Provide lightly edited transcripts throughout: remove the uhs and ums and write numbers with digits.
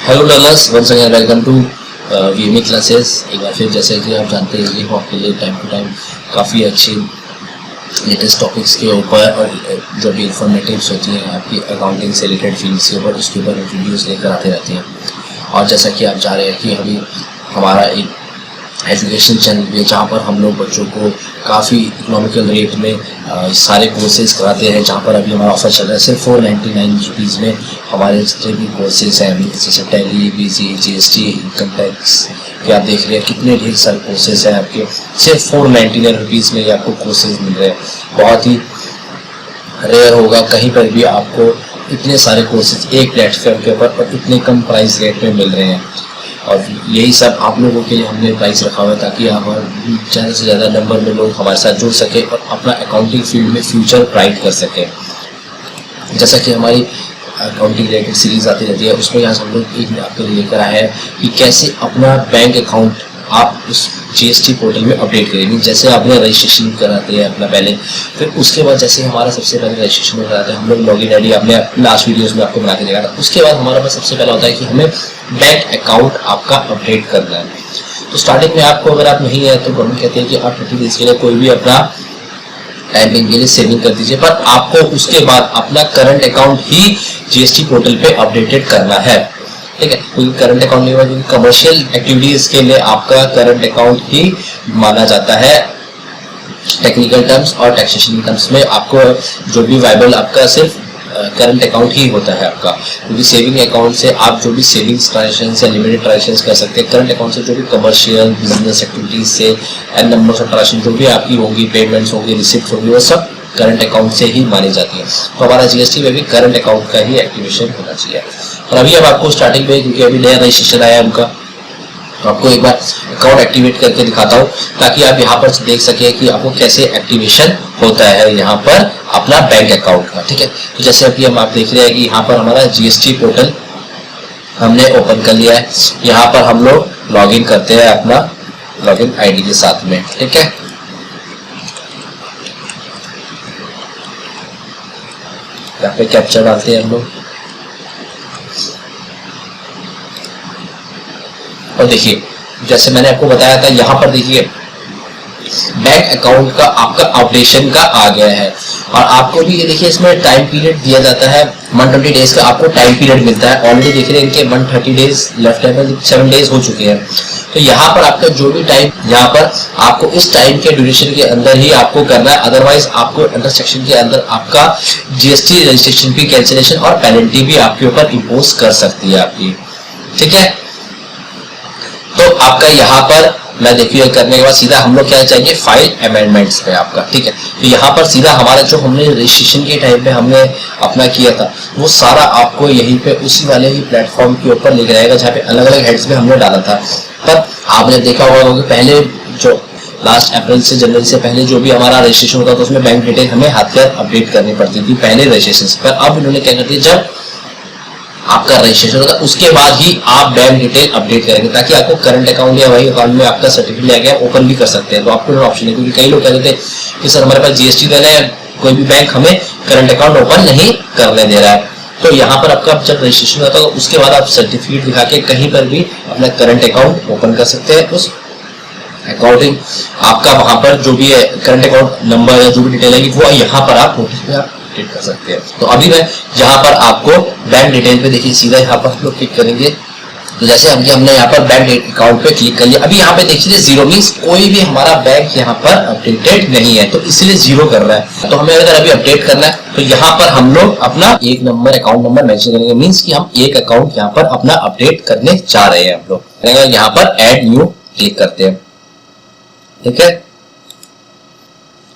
Hello learners, once again welcome to VME classes. एक बार फिर जैसे कि आप जानते हैं कि आपके लिए टाइम टू टाइम काफ़ी अच्छी लेटेस्ट टॉपिक्स के ऊपर और जो भी इंफॉर्मेटिव्स होती हैं आपकी अकाउंटिंग से रिलेटेड फील्ड्स के ऊपर, उसके ऊपर वीडियोस लेकर आते रहते हैं। और जैसा कि आप जा रहे हैं कि अभी हमारा एक एजुकेशन चैनल भी है जहाँ पर हम लोग बच्चों को काफ़ी इकोनॉमिकल रेट में सारे कोर्सेज कराते हैं, जहाँ पर अभी हमारा ऑफर चल रहा है सिर्फ 499 रुपीज़ में हमारे जितने भी कोर्सेज हैं, जैसे tally, BC, GST, income tax के आप देख रहे हैं कितने ढेर सारे कोर्सेज हैं आपके सिर्फ 499 रुपीज़ में ही आपको कोर्सेज मिल रहे हैं। बहुत ही रेयर होगा कहीं पर भी आपको इतने सारे कोर्सेज एक प्लेटफॉर्म के ऊपर और इतने कम प्राइस रेट में मिल रहे हैं। और यही सब आप लोगों के लिए हमने प्राइस रखा हुआ है ताकि आप ज़्यादा से ज़्यादा नंबर में लोग हमारे साथ जुड़ सके और अपना अकाउंटिंग फील्ड में फ्यूचर ब्राइट कर सके। जैसा कि हमारी अकाउंटिंग रिलेटेड सीरीज आती रहती है, उसमें यहाँ हम लोग एक आपके लिए लेकर आए हैं कि कैसे अपना बैंक अकाउंट आप उस जीएसटी पोर्टल में अपडेट करेंगे। जैसे आपने रजिस्ट्रेशन कराते हैं अपना पहले, फिर उसके बाद जैसे हमारा सबसे पहले रजिस्ट्रेशन कराते हैं हम लोग लॉगिन आईडी आपने लास्ट वीडियोस में आपको बना के देखा था। उसके बाद हमारा पास सबसे पहला होता है कि हमें बैंक अकाउंट आपका अपडेट करना है। तो स्टार्टिंग में आपको अगर आप नहीं है तो गवर्नमेंट कहते हैं कि आप 30 डेज के लिए कोई भी अपना टाइमिंग के लिए सेविंग कर दीजिए, पर आपको उसके बाद अपना करंट अकाउंट ही जीएसटी पोर्टल पे अपडेटेड करना है। ठीक है, क्योंकि करंट अकाउंट नहीं हुआ, क्योंकि कमर्शियल एक्टिविटीज के लिए आपका करंट अकाउंट ही माना जाता है। टेक्निकल टर्म्स और टैक्सेशन टर्म्स में आपको जो भी वाइबल आपका सिर्फ करंट अकाउंट ही होता है आपका, क्योंकि सेविंग अकाउंट से आप जो भी सेविंग्स ट्रांजेक्शन या लिमिटेड ट्रांजेक्शन कर सकते हैं। करंट अकाउंट से जो भी कमर्शियल बिजनेस एक्टिविटीज से एंड नंबर्स ऑफ ट्रांजेक्शन जो भी आपकी होंगी, पेमेंट्स होंगी, रिसिप्ट होंगी, वो सब करंट अकाउंट से ही मानी जाती है। तो हमारा जीएसटी में भी करंट अकाउंट का ही एक्टिवेशन होना चाहिए। और अभी अब आपको स्टार्टिंग में, क्योंकि अभी नया रजिस्ट्रेशन आया है उनका, तो आपको एक बार अकाउंट एक्टिवेट करके दिखाता हूँ ताकि आप यहाँ पर देख सके कि आपको कैसे एक्टिवेशन होता है यहाँ पर अपना बैंक अकाउंट का। ठीक है, तो जैसे अभी आप देख रहे हैं कि यहाँ पर हमारा जीएसटी पोर्टल हमने ओपन कर लिया है। यहाँ पर हम लोग लॉग इन करते हैं अपना लॉगिन आईडी के साथ में। ठीक है, यहाँ पे कैप्चर डालते हैं हम लोग और देखिए जैसे मैंने आपको बताया था यहाँ पर देखिए बैंक अकाउंट का आपका अपडेशन का आ गया है। और आपको भी ये देखिए इसमें टाइम पीरियड दिया जाता है, 120 डेज का आपको टाइम पीरियड मिलता है। ऑलरेडी देख रहे हैं इनके 130 डेज लेफ्ट है, 7 डेज हो चुके हैं। तो यहाँ पर आपका जो भी टाइम, यहाँ पर आपको इस टाइम के ड्यूरेशन के अंदर ही आपको करना है, अदरवाइज आपको अंडर सेक्शन के अंदर आपका जीएसटी रजिस्ट्रेशन की कैंसिलेशन और पेनल्टी भी आपके ऊपर इम्पोज कर सकती है आपकी। ठीक है, तो आपका यहाँ पर मैं देखिए करने के बाद सीधा हम लोग क्या चाहिए, फाइल अमेंडमेंट्स पे आपका। ठीक है, तो यहाँ पर सीधा हमारा जो हमने रजिस्ट्रेशन के टाइम पे हमने अपना किया था वो सारा आपको यहीं पे उसी वाले ही प्लेटफॉर्म के ऊपर लिख रहेगा जहाँ पे अलग अलग हेड्स में हमने डाला था। पर आपने देखा होगा कि पहले जो लास्ट अप्रैल से जनवरी से पहले जो भी हमारा रजिस्ट्रेशन होता था उसमें बैंक डिटेल हमें हाथ कर अपडेट करनी पड़ती थी पहले रजिस्ट्रेशन से। पर अब इन्होंने क्या कर दिया, जब आपका रजिस्ट्रेशन होगा उसके बाद ही आप बैंक डिटेल अपडेट करेंगे ताकि आपको करंट अकाउंट या वही अकाउंट में आपका सर्टिफिकेट ले गया ओपन भी कर सकते हैं। तो आपको ऑप्शन है, क्योंकि कई लोग कहते थे कि सर हमारे पास जीएसटी देना है, कोई भी बैंक हमें करंट अकाउंट ओपन नहीं करने दे रहा है। तो यहाँ पर आपका जब रजिस्ट्रेशन होता है उसके बाद आप सर्टिफिकेट दिखा के कहीं पर भी अपना करंट अकाउंट ओपन कर सकते हैं। उस अकाउंटिंग आपका वहां पर जो भी है करंट अकाउंट नंबर या जो भी डिटेल है वो यहाँ पर आप अपडेट कर सकते हैं। तो अभी मैं यहाँ पर आपको बैंक डिटेल पे देखिए सीधा यहाँ पर हम लोग क्लिक करेंगे। तो जैसे हमने यहाँ पर बैंक अकाउंट पे क्लिक कर लिया, अभी यहाँ पे देखिए जीरो मीन्स कोई भी हमारा बैंक यहाँ पर अपडेटेड नहीं है, तो इसलिए जीरो कर रहा है। तो हमें अगर अभी अपडेट करना है तो यहाँ पर हम लोग अपना एक नंबर अकाउंट नंबर मेंशन करेंगे, मीन्स कि हम एक अकाउंट यहाँ पर अपना अपडेट करने जा रहे हैं। हम लोग यहाँ पर एड न्यू क्लिक करते हैं। ठीक है,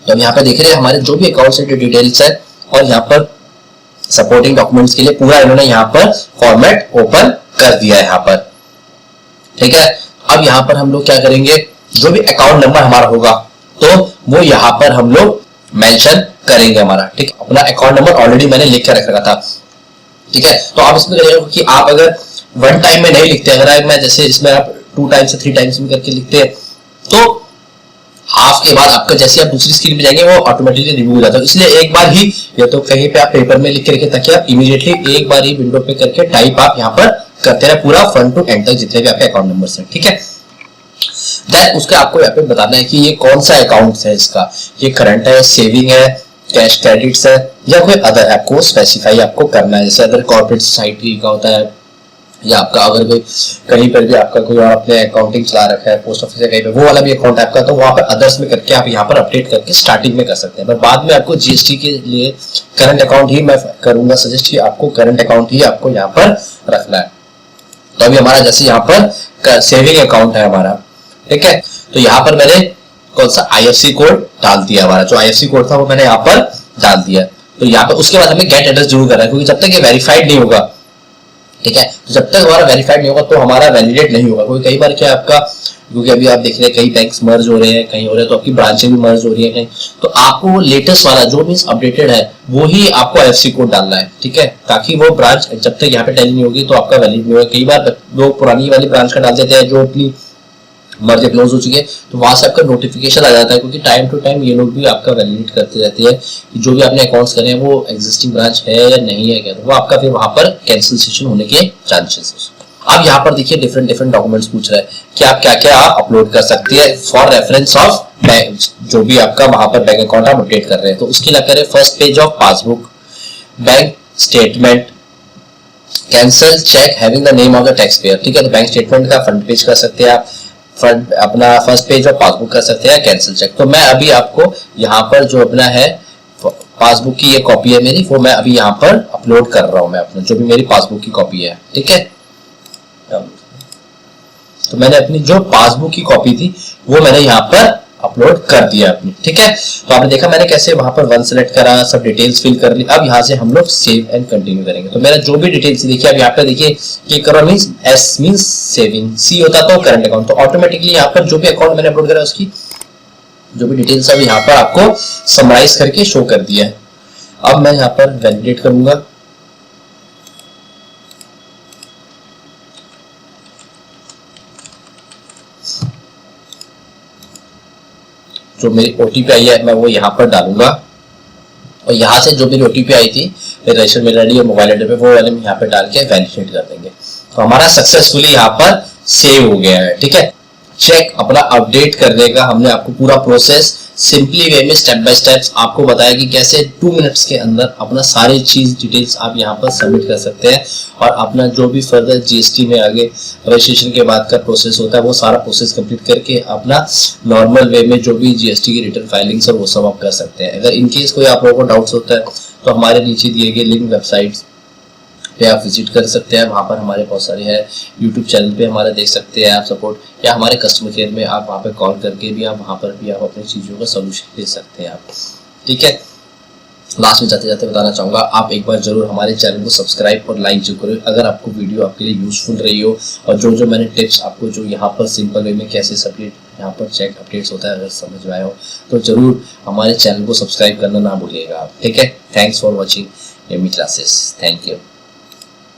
तो यहाँ पे देख रहे हैं हमारे जो भी अकाउंट से डिटेल्स है और यहाँ पर सपोर्टिंग डॉक्यूमेंट्स के लिए पूरा इन्होंने यहाँ पर फॉर्मेट ओपन कर दिया है यहाँ पर। ठीक है, अब यहाँ पर हम लोग क्या करेंगे, जो भी अकाउंट नंबर हमारा होगा तो वो यहाँ पर हम लोग मेंशन करेंगे हमारा। ठीक है, अपना अकाउंट नंबर ऑलरेडी मैंने लिख के रख रखा था। ठीक है, तो आप इसमें करिएगा कि आप अगर वन टाइम में नहीं लिखते, अगर मैं जैसे इसमें आप 2 टाइम्स से 3 टाइम्स में करके लिखते हैं तो हाफ के बाद आपका जैसे आप दूसरी स्क्रीन पे जाएंगे वो ऑटोमेटिकली रिमूव हो जाता है। इसलिए एक बार ही या तो कहीं पे आप पेपर में लिख के रखे ताकि आप इमीडिएटली एक बार ही विंडो पे करके टाइप आप यहाँ पर करते रहे पूरा फ्रंट टू एंड तक जितने भी आपके अकाउंट नंबर है, ठीक है। देन उसके आपको यहाँ पे बताना है कि ये कौन सा अकाउंट है, इसका ये करंट है, सेविंग है, कैश क्रेडिट्स है या कोई अदर, आपको स्पेसिफाई आपको करना है। जैसे अदर कॉर्पोरेट सोसाइटी का होता है या आपका अगर कोई कहीं पर भी आपका कोई और अपने अकाउंटिंग चला रखा है पोस्ट ऑफिस या कहीं पे वो वाला भी अकाउंट आपका, तो वहां पर अदर्स में करके आप यहाँ पर अपडेट करके स्टार्टिंग में कर सकते हैं। पर बाद में आपको जीएसटी के लिए करंट अकाउंट ही मैं करूंगा सजेस्ट कि आपको करंट अकाउंट ही आपको यहाँ पर रखना है। तो अभी हमारा जैसे यहाँ पर सेविंग अकाउंट है हमारा, ठीक है, तो यहाँ पर मैंने कौन सा आईएफएससी कोड डाल दिया, हमारा जो आईएफएससी कोड था वो मैंने यहाँ पर डाल दिया। तो यहाँ पर उसके बाद हमें गेट एड्रेस जरूर करना है क्योंकि जब तक ये वेरीफाइड नहीं होगा, ठीक है, तो जब तक हमारा वेरीफाइड नहीं होगा तो हमारा वैलिडेट नहीं होगा। क्योंकि कई बार क्या आपका, क्योंकि अभी आप देख रहे हैं कई बैंक्स मर्ज हो रहे हैं, कहीं हो रहे हैं तो आपकी ब्रांचें भी मर्ज हो रही है कहीं, तो आपको लेटेस्ट वाला जो मींस अपडेटेड है वो ही आपको आईएफएससी कोड डालना है, ठीक है, ताकि वो ब्रांच जब तक यहाँ पे टैली नहीं होगी तो आपका वैलिड नहीं होगा। कई बार लोग पुरानी वाली ब्रांच का डाल देते हैं जो अपनी मर्ज क्लोज हो चुकी है, तो वहां से आपका नोटिफिकेशन आ जाता है क्योंकि टाइम टू टाइम ये लोग भी आपका वैलिडेट करते रहते हैं कि जो भी आपने अकाउंट्स करे हैं वो एग्जिस्टिंग ब्रांच है या नहीं है क्या, तो वो आपका फिर वहां पर कैंसिलेशन होने के चांसेस है। अब यहाँ पर देखिए डिफरेंट डॉक्यूमेंट्स पूछ रहा है कि आप क्या क्या अपलोड कर सकते हैं फॉर रेफरेंस ऑफ बैंक, जो भी आपका वहां पर बैंक अकाउंट आप अपडेट कर रहे हैं। तो उसके लिए करें first page of passbook, bank statement, cancel cheque having the name of the tax payer, ठीक है, तो बैंक स्टेटमेंट का फ्रंट पेज कर सकते हैं आप, फ्रंट अपना फर्स्ट पेज ऑफ पासबुक कर सकते हैं, कैंसिल चेक। तो मैं अभी आपको यहाँ पर जो अपना है पासबुक की ये कॉपी है मेरी, वो मैं अभी यहाँ पर अपलोड कर रहा हूँ, मैं अपना जो भी मेरी पासबुक की कॉपी है, ठीक है। तो मैंने अपनी जो पासबुक की कॉपी थी वो मैंने यहाँ पर अपलोड कर दिया अपनी, ठीक है। तो आपने देखा मैंने कैसे वहां पर वन सेलेक्ट करा, सब डिटेल्स फिल कर ली। अब यहाँ से हम लोग सेव एंड कंटिन्यू करेंगे। तो मेरा जो भी डिटेल्स देखिए अब यहाँ पे देखिए क्लिक करो, मींस एस मींस सेविंग, सी होता तो करंट अकाउंट, तो ऑटोमेटिकली यहाँ पर जो भी अकाउंट मैंने अपलोड करा उसकी जो भी डिटेल्स अब यहाँ पर आपको समराइज करके शो कर दिया है। अब मैं यहाँ पर वैलिडेट करूंगा, जो मेरी ओटीपी आई है मैं वो यहाँ पर डालूंगा और यहाँ से जो मेरी ओटीपी आई थी रजिस्टर मेल आईडी और मोबाइल नंबर पे वो वाले यहाँ पे डाल के वैलिडेट कर देंगे। तो हमारा सक्सेसफुली यहाँ पर सेव हो गया है, ठीक है। चेक अपना अपडेट करने का हमने आपको पूरा प्रोसेस सिंपली वे में स्टेप बाय स्टेप्स आपको बताया कि कैसे 2 मिनट्स के अंदर अपना सारी चीज डिटेल्स आप यहाँ पर सबमिट कर सकते हैं और अपना जो भी फर्दर जीएसटी में आगे रजिस्ट्रेशन के बाद का प्रोसेस होता है वो सारा प्रोसेस कंप्लीट करके अपना नॉर्मल वे में जो भी जीएसटी की रिटर्न फाइलिंग्स है वो सब आप कर सकते हैं। अगर इनकेस कोई आप लोगों को डाउट्स होता है तो हमारे नीचे दिए गए लिंक वेबसाइट्स पे आप विजिट कर सकते हैं, वहाँ पर हमारे बहुत सारे हैं। यूट्यूब चैनल पे हमारा देख सकते हैं आप सपोर्ट, या हमारे कस्टमर केयर में आप वहाँ पे कॉल करके भी आप वहाँ पर भी आप अपनी चीज़ों का सोल्यूशन दे सकते हैं आप, ठीक है। लास्ट में जाते जाते बताना चाहूँगा आप एक बार जरूर हमारे चैनल को सब्सक्राइब और लाइक जो करो अगर आपको वीडियो आपके लिए यूजफुल रही हो और जो मैंने टिप्स आपको जो यहाँ पर सिंपल वे में कैसे सबमिट यहाँ पर चेक अपडेट्स होता है अगर समझ में आया हो तो जरूर हमारे चैनल को सब्सक्राइब करना ना भूलिएगा आप, ठीक है। Thanks for watching Amy classes, thank you.